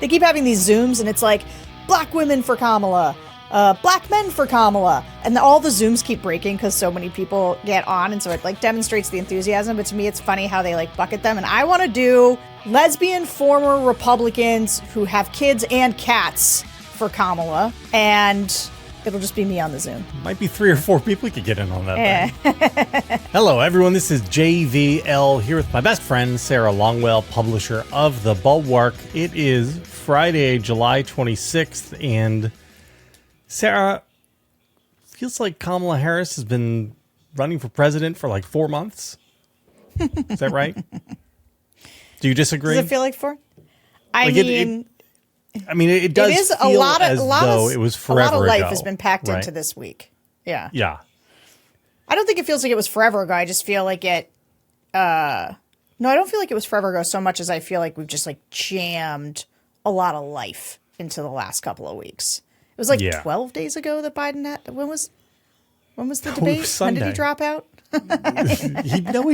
they keep having these Zooms, and it's like, black women for Kamala, black men for Kamala. And all the Zooms keep breaking because so many people get on, and so it like demonstrates the enthusiasm. But to me, it's funny how they like bucket them. And I want to do lesbian former Republicans who have kids and cats for Kamala, and it'll just be me on the Zoom. Might be 3 or 4 people could get in on that thing. Hello, everyone. This is JVL here with my best friend, Sarah Longwell, publisher of the Bulwark. It is Friday, July 26th, and Sarah, feels like Kamala Harris has been running for president for like 4 months. Is that right? Do you disagree? Does it feel like 4? It does it is feel a lot as though it was forever ago. A lot of life has been packed into this week. Yeah. Yeah. I don't think it feels like it was forever ago. I just feel like it... no, I don't feel like it was forever ago so much as I feel like we've just like jammed a lot of life into the last couple of weeks. It was like 12 days ago that Biden had... When was the debate? When did he drop out? He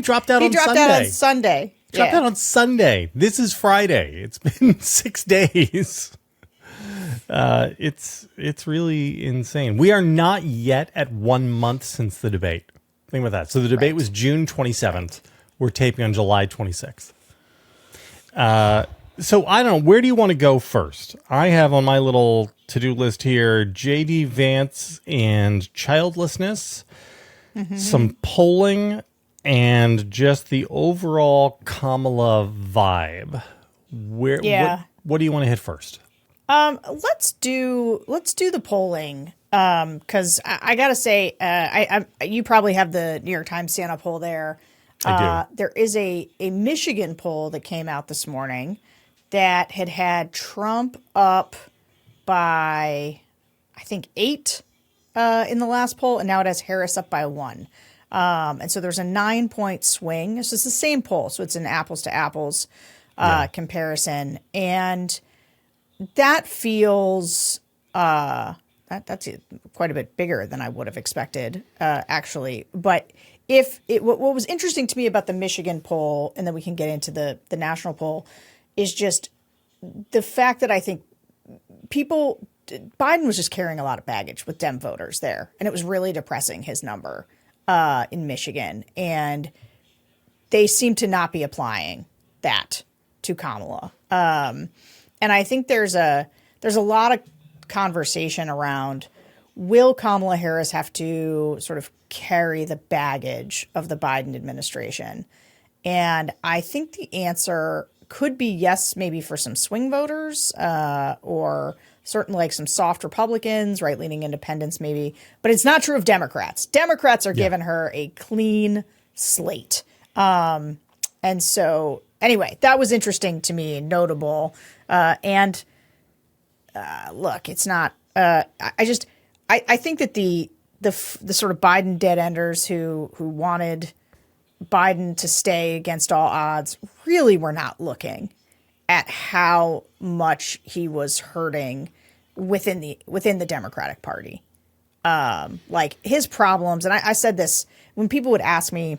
dropped out on Sunday. He dropped out on Sunday. Dropped out on Sunday. This is Friday. It's been 6 days. It's really insane. We are not yet at 1 month since the debate. Think about that. So the debate was June 27th. Right. We're taping on July 26th. So I don't know. Where do you want to go first? I have on my little to-do list here, J.D. Vance and childlessness, some polling, and just the overall Kamala vibe. What do you want to hit first? Let's do the polling. Cause I gotta say, you probably have the New York Times Siena poll there. I do. There is a Michigan poll that came out this morning that had Trump up by, I think 8, in the last poll. And now it has Harris up by 1. And so there's a 9-point swing. So it's the same poll. So it's an apples to apples comparison. And that feels that's quite a bit bigger than I would have expected, actually. But what was interesting to me about the Michigan poll, and then we can get into the national poll, is just the fact that I think Biden was just carrying a lot of baggage with Dem voters there. And it was really depressing, his number in Michigan. And they seem to not be applying that to Kamala. And I think there's a lot of conversation around, will Kamala Harris have to sort of carry the baggage of the Biden administration? And I think the answer could be yes, maybe for some swing voters, or certainly like some soft Republicans, right-leaning independents maybe. But it's not true of Democrats. Democrats are giving her a clean slate. And so anyway, that was interesting to me, notable. And look, it's not. I think that the sort of Biden dead enders who wanted Biden to stay against all odds really were not looking at how much he was hurting within the Democratic Party. Like his problems, and I said this when people would ask me,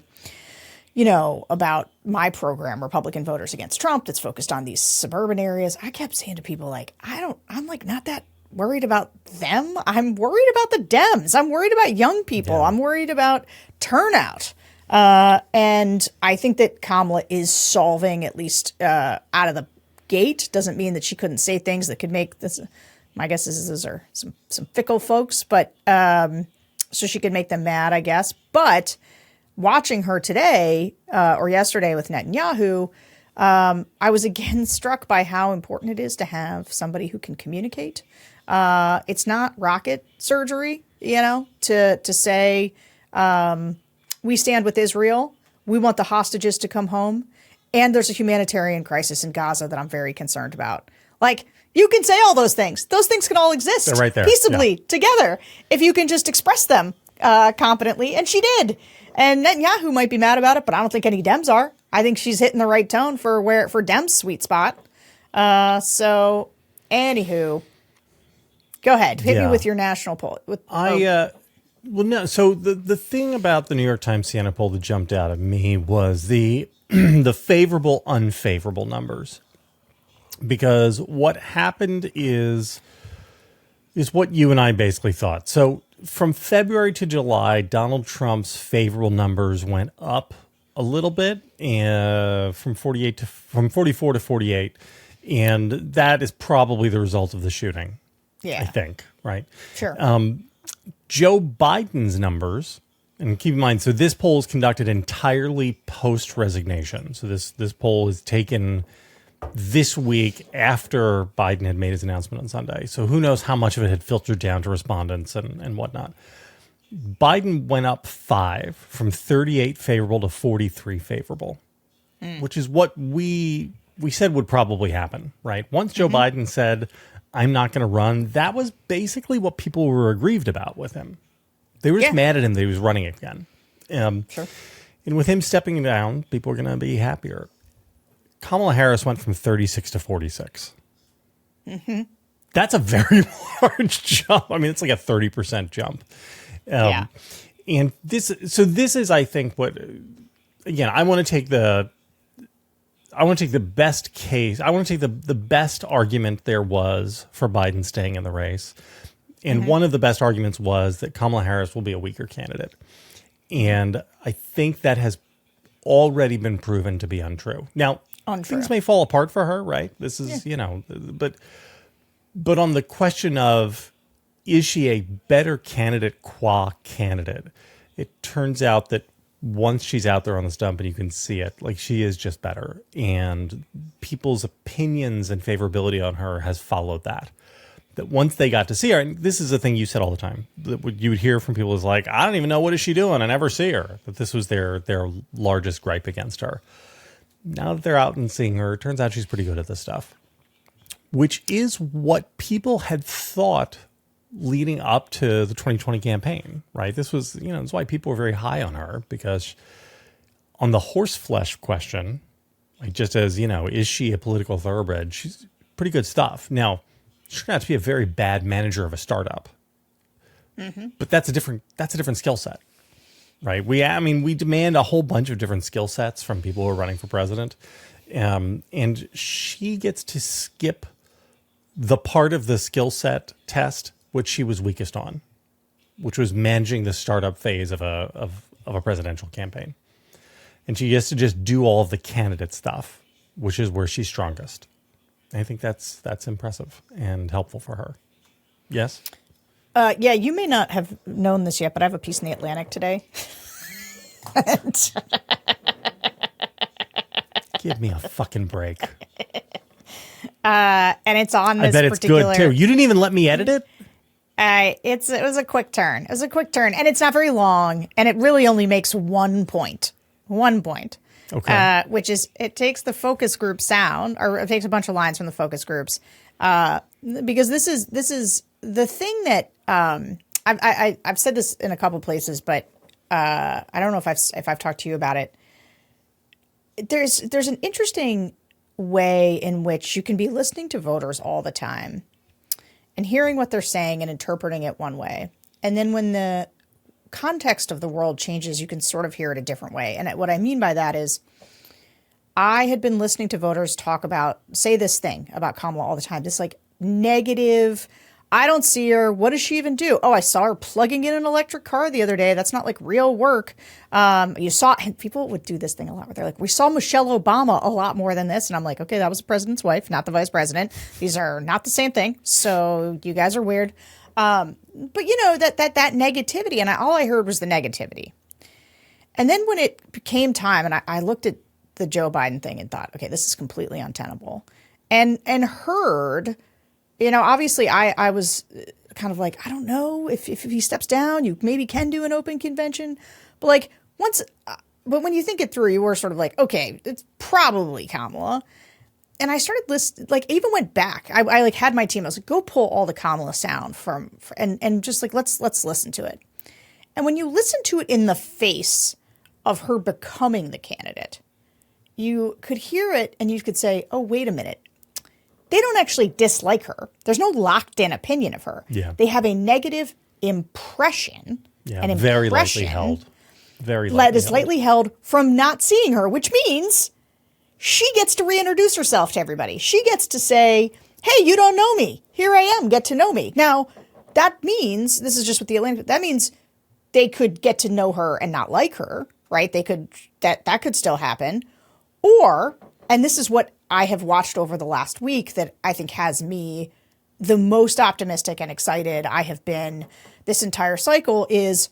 about my program, Republican Voters Against Trump, that's focused on these suburban areas. I kept saying to people like, I'm like not that worried about them. I'm worried about the Dems. I'm worried about young people. Yeah. I'm worried about turnout. And I think that Kamala is solving, at least out of the gate. Doesn't mean that she couldn't say things that could make this. My guess is those are some fickle folks, but so she could make them mad, I guess. But watching her today or yesterday with Netanyahu, I was again struck by how important it is to have somebody who can communicate. It's not rocket surgery, to say we stand with Israel. We want the hostages to come home. And there's a humanitarian crisis in Gaza that I'm very concerned about. Like, you can say all those things. Those things can all exist They're right there. Peaceably together if you can just express them competently. And she did. And Netanyahu might be mad about it, but I don't think any Dems are. I think she's hitting the right tone for Dems' sweet spot. So, anywho, go ahead. Hit me with your national poll. Well, no. So the thing about the New York Times Siena poll that jumped out at me was the the favorable, unfavorable numbers. because what happened is what you and I basically thought. So from February to July, Donald Trump's favorable numbers went up a little bit, from 44 to 48, and that is probably the result of the shooting. Yeah, I think, right? Sure. Joe Biden's numbers, and keep in mind, so this poll is conducted entirely post-resignation. So this poll is taken this week after Biden had made his announcement on Sunday. So who knows how much of it had filtered down to respondents and whatnot. Biden went up 5 from 38 favorable to 43 favorable, which is what we said would probably happen, right? Once Joe Biden said, I'm not going to run, that was basically what people were aggrieved about with him. They were just mad at him that he was running again. Sure. And with him stepping down, people are going to be happier. Kamala Harris went from 36 to 46. That's a very large jump. I mean, it's like a 30% jump. And this is, I think, what, again, I want to take the best case. I want to take the best argument there was for Biden staying in the race. And one of the best arguments was that Kamala Harris will be a weaker candidate. And I think that has already been proven to be untrue. Now, things may fall apart for her, right? This is, but on the question of, is she a better candidate qua candidate? It turns out that once she's out there on the stump and you can see it, like, she is just better. And people's opinions and favorability on her has followed that. That once they got to see her, and this is the thing you said all the time, that what you would hear from people is like, I don't even know, what is she doing? I never see her. That this was their largest gripe against her. Now that they're out and seeing her, it turns out she's pretty good at this stuff, which is what people had thought leading up to the 2020 campaign, right? This was, that's why people were very high on her, because on the horseflesh question, like, just as, is she a political thoroughbred? She's pretty good stuff. Now, she turned out to be a very bad manager of a startup, but that's a different skill set, right? We demand a whole bunch of different skill sets from people who are running for president, and she gets to skip the part of the skill set test which she was weakest on, which was managing the startup phase of a presidential campaign, and she gets to just do all of the candidate stuff, which is where she's strongest. I think that's impressive and helpful for her. Yes? Yeah, you may not have known this yet, but I have a piece in the Atlantic today. Give me a fucking break. And it's on this I bet it's good, too. You didn't even let me edit it? It was a quick turn. It was a quick turn, and it's not very long, and it really only makes 1 point. 1 point. Okay. Which is, it takes the focus group sound, or it takes a bunch of lines from the focus groups, because this is the thing that I've said this in a couple places, but I don't know if I've talked to you about it. There's an interesting way in which you can be listening to voters all the time and hearing what they're saying and interpreting it one way, and then when the context of the world changes, you can sort of hear it a different way. And what I mean by that is, I had been listening to voters say this thing about Kamala all the time, this like negative, I don't see her, what does she even do? Oh, I saw her plugging in an electric car the other day. That's not like real work. People would do this thing a lot where they're like, we saw Michelle Obama a lot more than this. And I'm like, okay, that was the president's wife, not the vice president. These are not the same thing. So you guys are weird. But that negativity, and all I heard was the negativity. And then when it became time, and I looked at the Joe Biden thing and thought, okay, this is completely untenable, and heard, obviously I was kind of like, I don't know if he steps down, you maybe can do an open convention, but when you think it through, you were sort of like, okay, it's probably Kamala. And I started even went back. I had my team. I was like, go pull all the Kamala sound and just like, let's listen to it. And when you listen to it in the face of her becoming the candidate, you could hear it and you could say, oh, wait a minute. They don't actually dislike her. There's no locked in opinion of her. Yeah. They have a negative impression. Yeah, very lightly held. Very lightly that is lightly held from not seeing her, which means she gets to reintroduce herself to everybody. She gets to say, hey, you don't know me. Here I am. Get to know me. Now, that means, this is just with the Atlantic, that means they could get to know her and not like her, right? They could, that could still happen. Or, and this is what I have watched over the last week that I think has me the most optimistic and excited I have been this entire cycle is,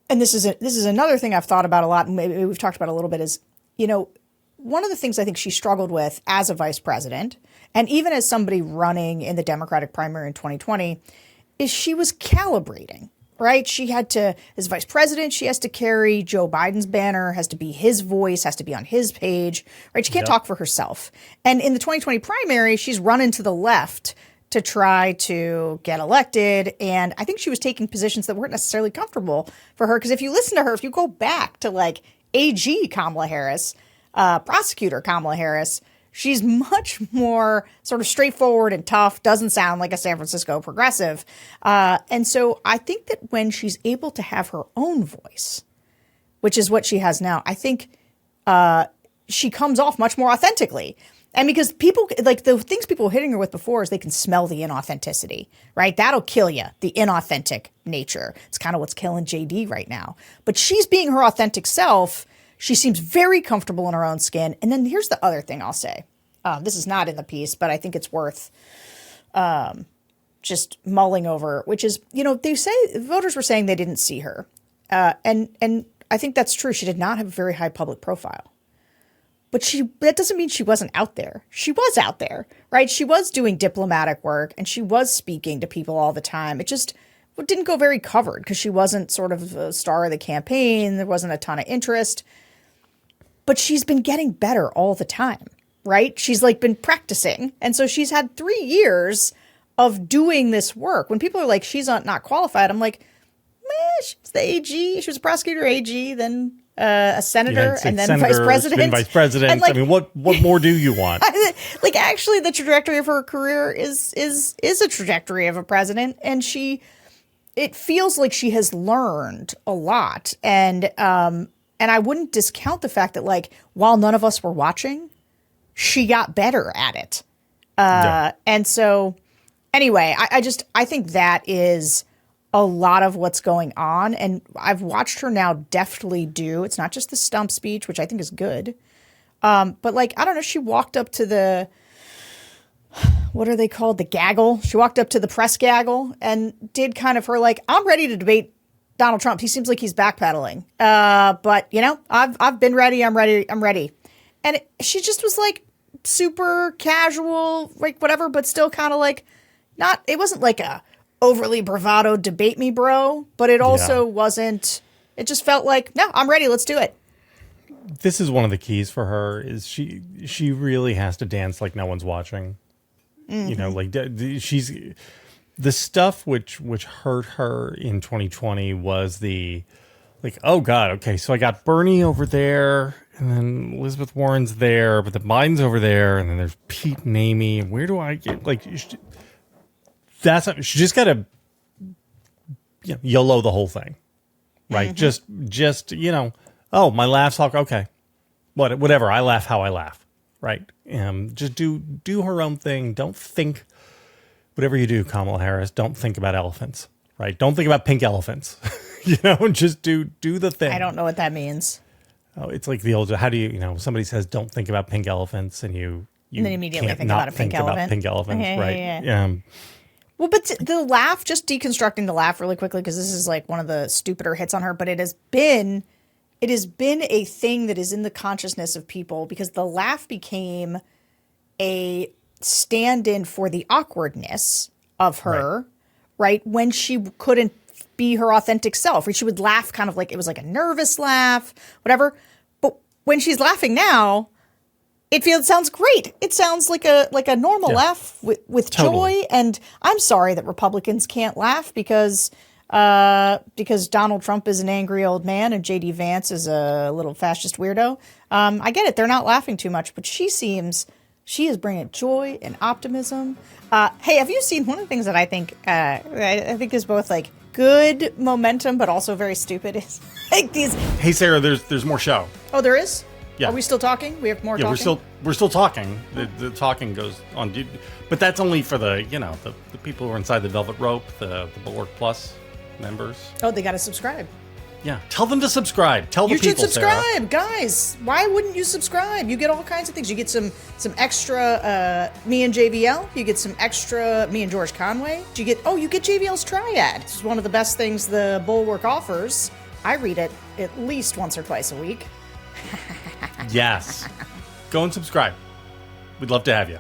and this is another thing I've thought about a lot, and maybe we've talked about a little bit, is, you know, one of the things I think she struggled with as a vice president, and even as somebody running in the Democratic primary in 2020, is she was calibrating, right? She had to, as vice president, she has to carry Joe Biden's banner, has to be his voice, has to be on his page, right? She can't talk for herself. And in the 2020 primary, she's running to the left to try to get elected. And I think she was taking positions that weren't necessarily comfortable for her. Because if you listen to her, if you go back to like AG Kamala Harris, prosecutor Kamala Harris, she's much more sort of straightforward and tough, doesn't sound like a San Francisco progressive. And so I think that when she's able to have her own voice, which is what she has now, I think she comes off much more authentically. And because people, like the things people were hitting her with before is they can smell the inauthenticity, right? That'll kill you, the inauthentic nature. It's kind of what's killing JD right now. But she's being her authentic self. She seems very comfortable in her own skin. And then here's the other thing I'll say. This is not in the piece, but I think it's worth just mulling over, which is, you know, they say voters were saying they didn't see her. And I think that's true. She did not have a very high public profile. But that doesn't mean she wasn't out there. She was out there, right? She was doing diplomatic work and she was speaking to people all the time. It just didn't go very covered because she wasn't sort of a star of the campaign. There wasn't a ton of interest. But she's been getting better all the time, right? She's like been practicing. And so she's had 3 years of doing this work. When people are like, she's not qualified, I'm like, she's the AG. She was a prosecutor AG, then a senator, and then senator, vice president. Been vice president. And like, I mean, what more do you want? Like, actually, the trajectory of her career is a trajectory of a president, and it feels like she has learned a lot, and I wouldn't discount the fact that, like, while none of us were watching, she got better at it. And so, anyway, I think that is a lot of what's going on. And I've watched her now deftly do, it's not just the stump speech, which I think is good. But like, I don't know, she walked up to the, what are they called? The gaggle. She walked up to the press gaggle and did kind of her like, I'm ready to debate Donald Trump. He seems like he's backpedaling. But you know, I've been ready. I'm ready. And she just was like super casual, like whatever, but still kind of like it wasn't like a overly bravado debate me bro, but it also wasn't, it just felt like, no, I'm ready. Let's do it. This is one of the keys for her is she really has to dance like no one's watching. Mm-hmm. You know, like she's the stuff which hurt her in 2020 was the like, oh God, okay, so I got Bernie over there and then Elizabeth Warren's there, but the Biden's over there, and then there's Pete and Amy. Where do I get like? She just got to YOLO the whole thing, right? Mm-hmm. Just you know, oh, my laughs, okay, whatever. I laugh how I laugh, right? Just do her own thing. Don't think, whatever you do, Kamala Harris, don't think about elephants, right? Don't think about pink elephants, you know. Just do the thing. I don't know what that means. Oh, it's like the old. How do you somebody says don't think about pink elephants, and you then immediately can't think not about a pink elephant. About pink elephants, right? Yeah. Well, but the laugh, just deconstructing the laugh really quickly, because this is like one of the stupider hits on her, but it has been a thing that is in the consciousness of people, because the laugh became a stand-in for the awkwardness of her, right? When she couldn't be her authentic self, right? She would laugh kind of like, it was like a nervous laugh, whatever. But when she's laughing now, sounds great. It sounds like a normal laugh with joy. And I'm sorry that Republicans can't laugh because Donald Trump is an angry old man and JD Vance is a little fascist weirdo. I get it. They're not laughing too much, but she is bringing joy and optimism. Hey, have you seen one of the things that I think is both like good momentum, but also very stupid is like these. Hey, Sarah, there's more show. Oh, there is? Yeah. Are we still talking? We have more Yeah, talking? we're still talking. The talking goes on, but that's only for the people who are inside the Velvet Rope, the Bulwark Plus members. Oh, they got to subscribe. Yeah, tell them to subscribe. Tell the You should people, subscribe, Sarah. guys. Why wouldn't you subscribe? You get all kinds of things. You get some extra me and JVL. You get some extra me and George Conway. You get JVL's Triad. This is one of the best things the Bulwark offers. I read it at least once or twice a week. Yes, go and subscribe. We'd love to have you.